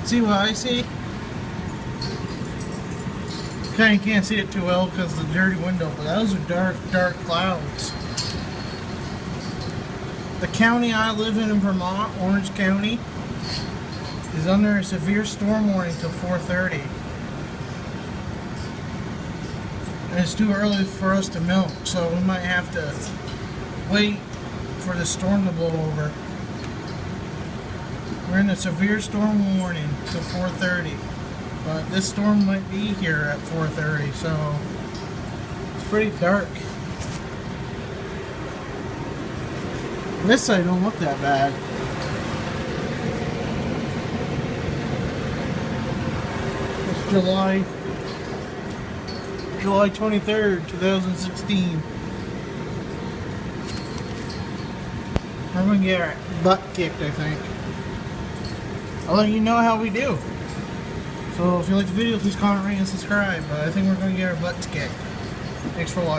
See what I see? Kinda can't see it too well because of the dirty window, but those are dark, dark clouds. The county I live in Vermont, Orange County, is under a severe storm warning till 4:30. And it's too early for us to milk, so we might have to wait for the storm to blow over. We're in a severe storm warning till 4:30, but this storm might be here at 4:30, so it's pretty dark. This side don't look that bad. It's July 23rd, 2016. We're gonna get our butt kicked, I think. I'll let you know how we do. So if you like the video, please comment, rate, and subscribe. But I think we're gonna get our butts kicked. Thanks for watching.